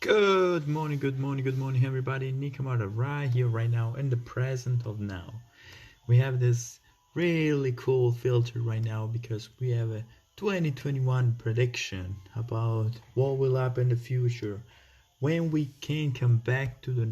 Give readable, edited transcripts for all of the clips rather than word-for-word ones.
Good morning, good morning, good morning, everybody. Camarda right here, right now, in the present of now. We have this really cool filter right now because we have a 2021 prediction about what will happen in the future when we can come back to the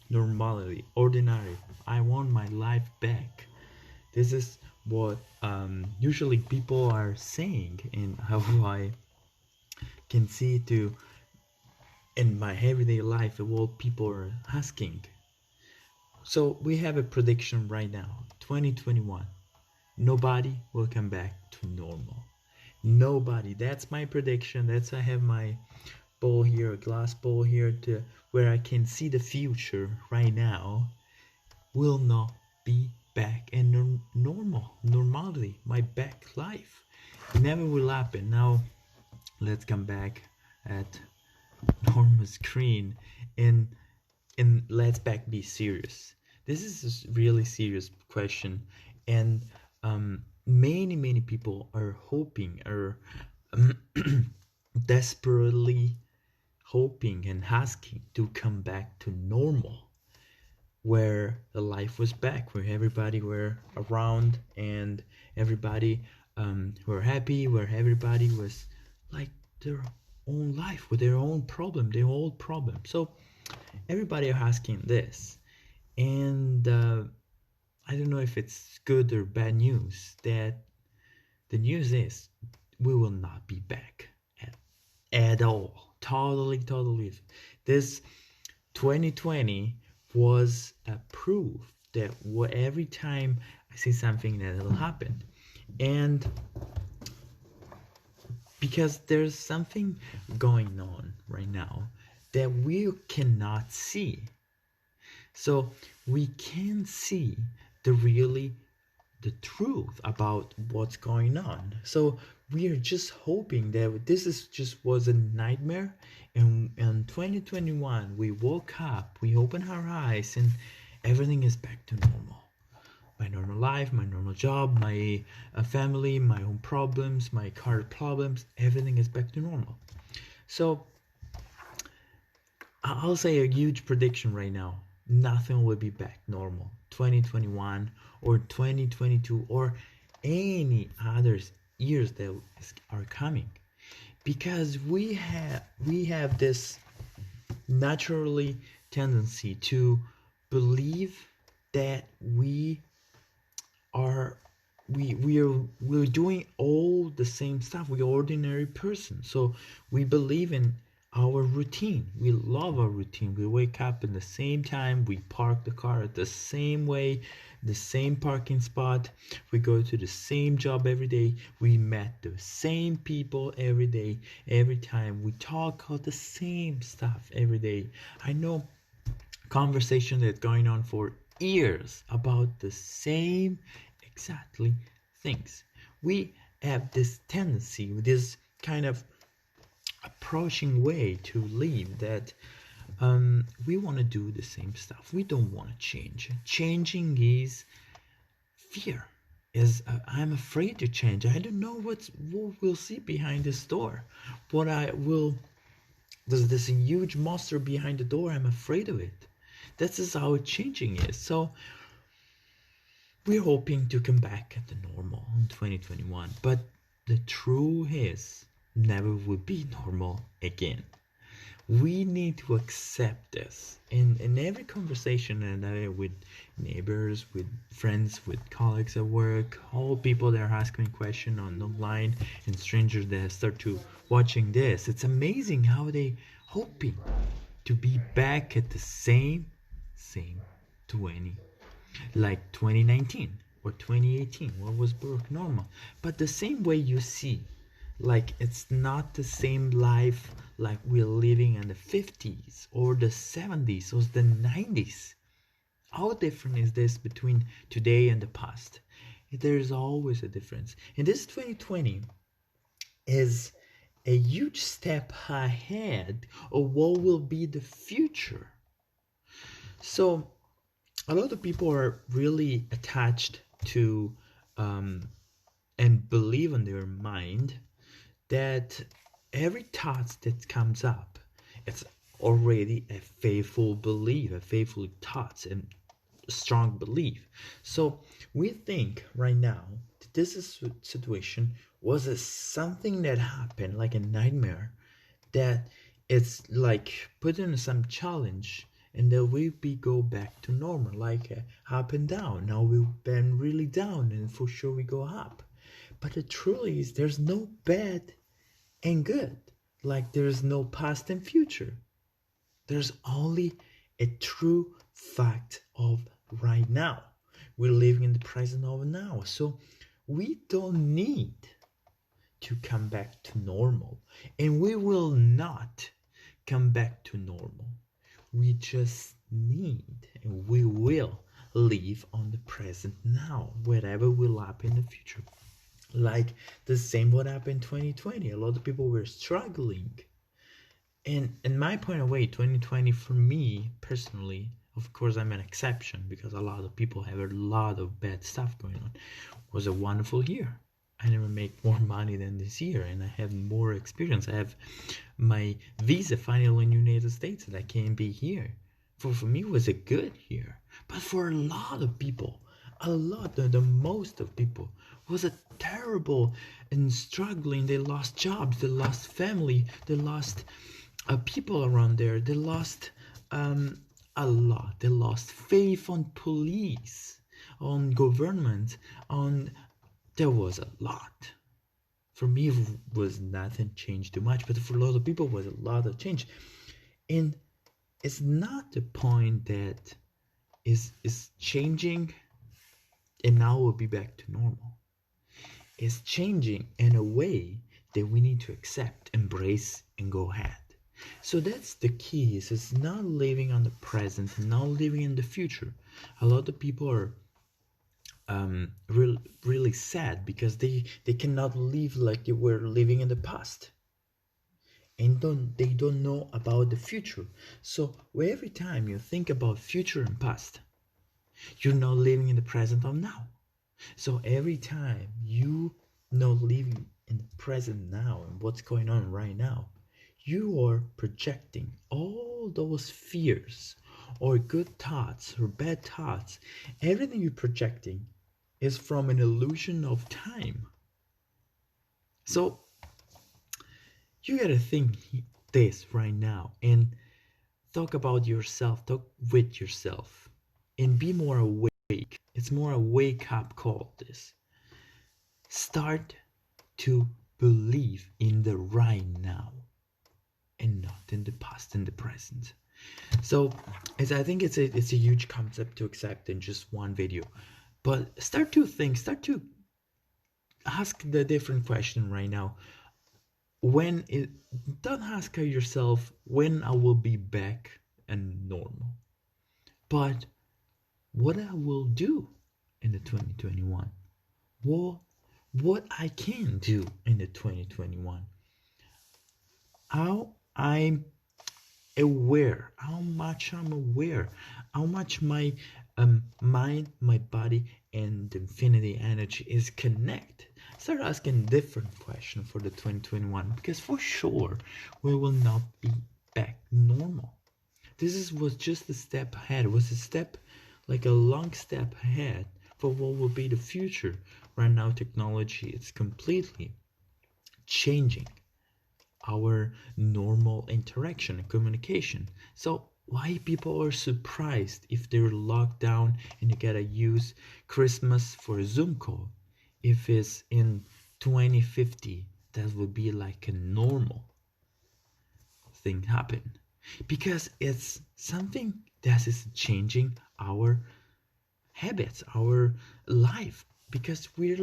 normality, ordinary. I want my life back. This is what usually people are saying, and how I can see to in my everyday life what people are asking. So we have a prediction right now, 2021. Nobody will come back to normal. Nobody. That's my prediction. That's I have my bowl here, a glass bowl here to where I can see the future right now will not be back in normality, my back life. It never will happen. Now let's come back at normal screen and let's back be serious. This is a really serious question, and many people are hoping, are desperately hoping and asking to come back to normal, where the life was back, where everybody were around and everybody were happy, where everybody was like their own life with their own problem, their old problem. So everybody are asking this, and I don't know if it's good or bad news. That the news is we will not be back at all. Totally. This 2020 was a proof that every time I see something that will happen, and because there's something going on right now that we cannot see. So we can see the truth about what's going on. So we are just hoping that this is just was a nightmare, and in 2021 we woke up, we opened our eyes, and everything is back to normal. My normal life, my normal job, my family, my own problems, my car problems, everything is back to normal. So I'll say a huge prediction right now. Nothing will be back normal. 2021 or 2022 or any other years that are coming, because we have this naturally tendency to believe that are we're doing all the same stuff. We're ordinary person, so we believe in our routine. We love our routine. We wake up in the same time, we park the car at the same way, the same parking spot, we go to the same job every day, we met the same people every day, every time we talk about the same stuff every day. I know conversation that's going on for years about the same exactly things. We have this tendency, this kind of approaching way to live, that we want to do the same stuff. We don't want to change. Changing is fear. Is I'm afraid to change. I don't know what we'll see behind this door. What I will There's this huge monster behind the door. I'm afraid of it. That's just how changing is. So we're hoping to come back at the normal in 2021, but the truth is never will be normal again. We need to accept this in every conversation, and with neighbors, with friends, with colleagues at work, all people that are asking questions on online, and strangers that start to watching this. It's amazing how they hoping to be back at the same 20, like 2019 or 2018, what was work normal. But the same way you see, like it's not the same life like we're living in the 50s or the 70s or the 90s. How different is this between today and the past? There's always a difference. And this 2020 is a huge step ahead of what will be the future. So a lot of people are really attached to and believe in their mind that every thought that comes up It's already a faithful belief, a faithful thoughts, and strong belief. So we think right now that this situation was something that happened, like a nightmare, that it's like put in some challenge, and then we go back to normal, like up and down. Now we've been really down, and for sure we go up. But the truth is, there's no bad and good. Like there's no past and future. There's only a true fact of right now. We're living in the present of now. So we don't need to come back to normal. And we will not come back to normal. We just need and we will live on the present now, whatever will happen in the future. Like the same what happened in 2020. A lot of people were struggling, and in my point of view, 2020 for me personally, of course, I'm an exception because a lot of people have a lot of bad stuff going on, was a wonderful year. I never make more money than this year, and I have more experience. I have my visa finally in the United States, and I can be here. For me, it was a good year. But for a lot of people, the most of people, was a terrible and struggling. They lost jobs, they lost family, they lost people around there. They lost a lot. They lost faith on police, on government, on there was a lot. For me, it was nothing changed too much, but for a lot of people, it was a lot of change. And it's not the point that is changing and now we'll be back to normal. It's changing in a way that we need to accept, embrace, and go ahead. So that's the key. Is it's not living on the present, not living in the future. A lot of people are really sad because they cannot live like they were living in the past, and they don't know about the future. So every time you think about future and past, you're not living in the present of now. So every time you know living in the present now and what's going on right now, you are projecting all those fears or good thoughts or bad thoughts. Everything you're projecting is from an illusion of time. So you gotta think this right now and talk about yourself, talk with yourself, and be more awake. It's more a wake up call. This start to believe in the right now and not in the past and the present. So I think it's a huge concept to accept in just one video, but start to think, start to ask the different question right now. When it don't ask yourself when I will be back and normal, but what I will do in the 2021. What I can do in the 2021. How I'm aware, how much I'm aware, how much my mind, my body, and infinity energy is connected. Start asking different questions for the 2021 because for sure we will not be back normal. Was just a step ahead. It was a step, like a long step ahead for what will be the future. Right now, technology is completely changing our normal interaction and communication. So why people are surprised if they're locked down and you gotta use Christmas for a Zoom call? If it's in 2050, that would be like a normal thing happen. Because it's something that is changing our habits, our life. Because we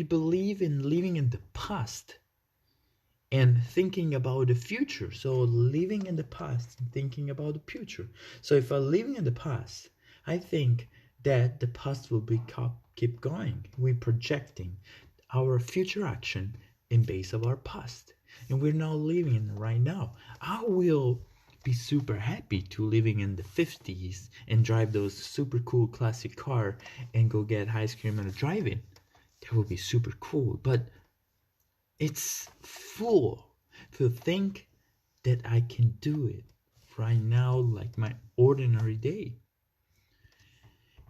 believe in living in the past and thinking about the future. So living in the past and thinking about the future. So if I'm living in the past, I think that the past will keep going. We're projecting our future action in base of our past. And we're now living in right now. I will be super happy to living in the 50s and drive those super cool classic car and go get ice cream and driving. That would be super cool. But it's full to think that I can do it right now, like my ordinary day,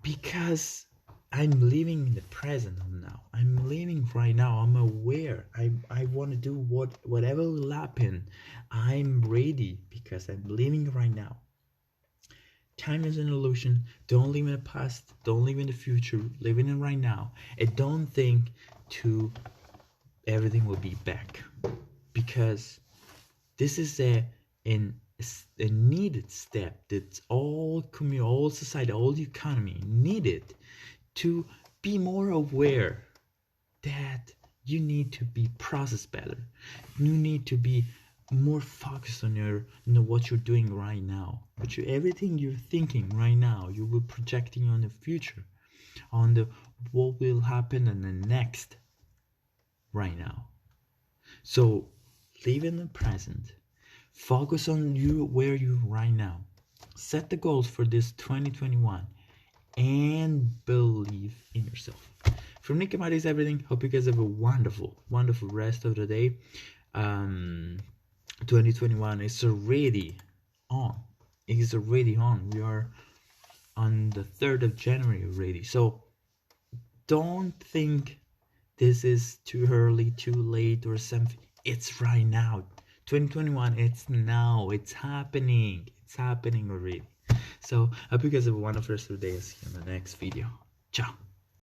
because I'm living in the present now. I'm living right now. I'm aware. I want to do whatever will happen. I'm ready because I'm living right now. Time is an illusion. Don't live in the past. Don't live in the future. Live in it right now. And don't think to everything will be back, because this is a needed step that all community, all society, all the economy needed to be more aware that you need to be processed better. You need to be more focused on what you're doing right now. But everything you're thinking right now, you will projecting on the future, on the what will happen in the next right now. So live in the present. Focus on you where you right now. Set the goals for this 2021 and believe in yourself. From Nick Camarda is everything. Hope you guys have a wonderful, wonderful rest of the day. 2021 is already on. It is already on. We are on the 3rd of January already. So don't think this is too early, too late, or something. It's right now. 2021, it's now. It's happening. It's happening already. So I hope you guys have a wonderful rest of the day. See you in the next video. Ciao.